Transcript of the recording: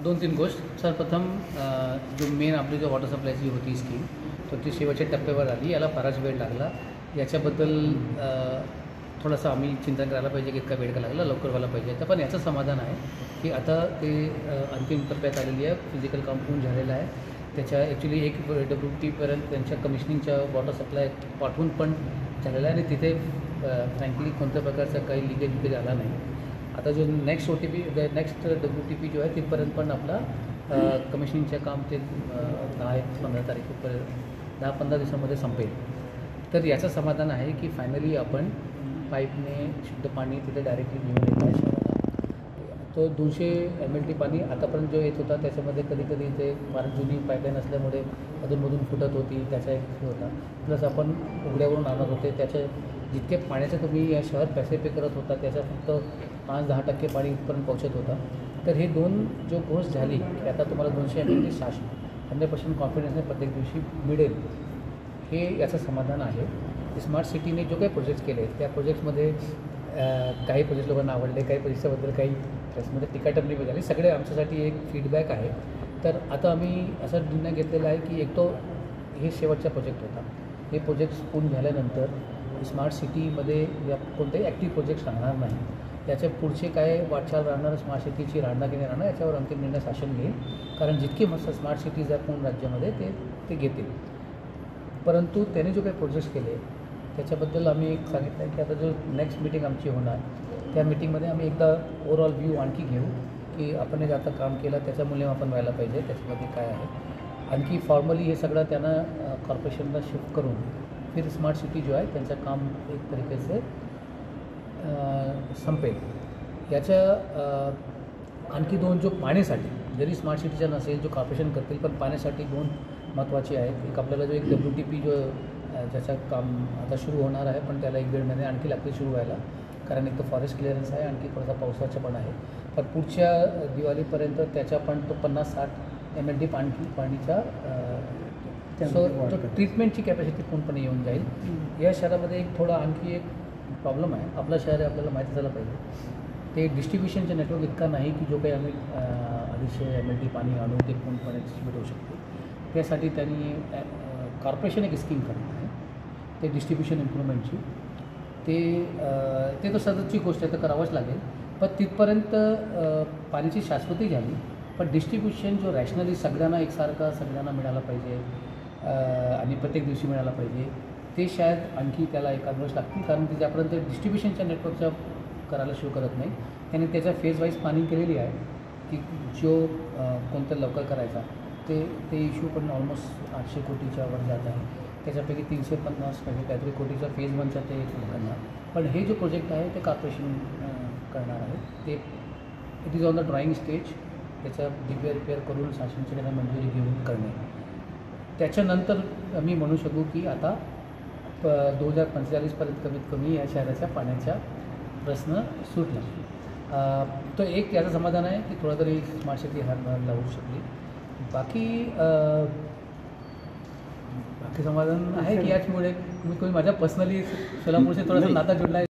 2-3 गोष्ट. सर्वप्रथम जो मेन आपली जो वॉटर सप्लायची होती स्कीम, तर ती शेवटच्या टप्प्यावर आली. याला बराच वेळ लागला. याच्याबद्दल थोडंसं आम्ही चिंतन करायला पाहिजे की इतका वेळ का लागला, लवकर व्हायला पाहिजे. तर पण याचं समाधान आहे की आता ते अंतिम टप्प्यात आलेली आहे. फिजिकल काम पूर्ण झालेलं आहे. त्याच्या ॲक्च्युली एक WT पर्यंत त्यांच्या कमिशनिंगच्या वॉटर सप्लाय पाठवून पण झालेलं आहे आणि तिथे फ्रँकली कोणत्या प्रकारचा काही लिकेज आला नाही. आता जो नेक्स्ट नेक्स्ट WTP जो आहे तिथपर्यंत पण आपला कमिशनिंगचं काम ते 10-15 तारखेपर्यंत 10-15 दिवसामध्ये संपेल. तर याचं समाधान आहे की फायनली आपण पाईपने शुद्ध पाणी तिथे डायरेक्टली घेऊन येत आहे शहराला. तो 200 ml पाणी आतापर्यंत जो येत होता त्याच्यामध्ये कधी ते फार जुनी पाईपलाईन असल्यामुळे अधूनमधून फुटत होती, त्याचा एक हे होता. प्लस आपण उघड्यावरून आणत होते, त्याच्या जितके पाण्याचं तुम्ही या शहर पैसे पे करत होता त्याचा फक्त 5-10% पाणी इथपर्यंत पोहोचत होता. तर हे दोन जो गोष्ट झाली की आता तुम्हाला 200 ml 100% कॉन्फिडन्सने प्रत्येक दिवशी मिळेल, हे याचं समाधान आहे. स्मार्ट सिटीने जो काही प्रोजेक्ट्स केले त्या प्रोजेक्ट्समध्ये काही प्रोजेक्ट लोकांना आवडले, काही प्रोजेक्ट्सबद्दल काही त्याच्यामध्ये टीकाटप्पणी झाली. सगळे आमच्यासाठी एक फीडबॅक आहे. तर आता आम्ही असा निर्णय घेतलेला आहे की एक तो हे शेवटचा प्रोजेक्ट होता. हे प्रोजेक्ट्स पूर्ण झाल्यानंतर स्मार्ट सिटीमध्ये या कोणतेही ॲक्टिव्ह प्रोजेक्ट्स राहणार नाही. त्याच्या पुढचे काय वाटचाल राहणार, स्मार्ट सिटीची राहणार की नाही राहणार याच्यावर अंतिम निर्णय शासन घेईल. कारण जितकी मस्त स्मार्ट सिटीज आहे पूर्ण राज्यामध्ये ते घेतील. परंतु त्याने जो काही प्रोजेक्ट्स केले त्याच्याबद्दल आम्ही एक सांगितलं आहे की आता जो नेक्स्ट मीटिंग आमची होणार त्या मीटिंगमध्ये आम्ही एकदा ओव्हरऑल व्ह्यू आणखी घेऊ की आपण जे आता काम केलं त्याचं मूल्यमापन व्हायला पाहिजे, त्याच्यामध्ये काय आहे. आणखी फॉर्मली हे सगळं त्यांना कॉर्पोरेशनला शिफ्ट करून फिर स्मार्ट सिटी जो आहे त्यांचं काम एक तरीके संपेल. याच्या आणखी दोन जो पाण्यासाठी जरी स्मार्ट सिटीचा नसेल जो कॉर्पोरेशन करतील, पण पाण्यासाठी दोन महत्त्वाचे आहेत. एक आपल्याला जो एक WTP जो ज्याचं काम आता सुरू होणार आहे, पण त्याला 1-1.5 महिने आणखी लागतील सुरू व्हायला. कारण एक तर फॉरेस्ट क्लिअरन्स आहे, आणखी थोडासा पावसाचं पण आहे. पण पुढच्या दिवाळीपर्यंत त्याच्या पण तो 50-60 ml पाणीचा ट्रीटमेंटची कॅपॅसिटी पूर्णपणे येऊन जाईल. या शहरामध्ये एक थोडा आणखी एक प्रॉब्लेम आहे. आपलं शहर आहे, आपल्याला माहिती झालं पाहिजे. ते डिस्ट्रीब्युशनचं नेटवर्क इतका नाही की जो काही आम्ही 250 ml पाणी आणून ते पूर्णपणे डिस्ट्रीब्यूट होऊ शकते. त्यासाठी त्यांनी कॉर्पोरेशन एक स्कीम करणार आहे ते डिस्ट्रीब्युशन इम्प्रूव्हमेंटची. ते तर सततची गोष्ट आहे, तर करावंच लागेल. पण तिथपर्यंत पाण्याची शाश्वती झाली, पण डिस्ट्रीब्युशन जो रॅशनली सगळ्यांना एकसारखा सगळ्यांना मिळाला पाहिजे आणि प्रत्येक दिवशी मिळाला पाहिजे, ते शायद आणखी त्याला एखाद वर्ष लागतील. कारण ते ज्यापर्यंत डिस्ट्रीब्युशनच्या नेटवर्कचा करायला सुरू करत नाही त्यांनी त्याच्या फेज वाईज प्लॅनिंग केलेली आहे की जो कोणतं लवकर करायचा ते इश्यू पण ऑलमोस्ट 800 कोटीच्या वर जात आहे. त्याच्यापैकी 350 काहीतरी कोटीचा फेज 1चा ते करणार. पण हे जो प्रोजेक्ट आहे ते कॉर्पोरेशन करणार आहे. ते it is on the drawing stage. त्याचा रिपेअर करून शासनाची त्यांना मंजुरी घेऊन करणे. त्याच्यानंतर आम्ही म्हणू शकू की आता 2045पर्यंत कमीत कमी या शहराच्या पाण्याचा प्रश्न सुटला. तो एक याचं समाधान आहे की थोडा तरी स्मार्ट सिटी हातभार लावू शकली. बाकी समाधान आहे की याचमुळे कोणी माझ्या पर्सनली सोलापूरचे थोडासा नाता जुडला आहे.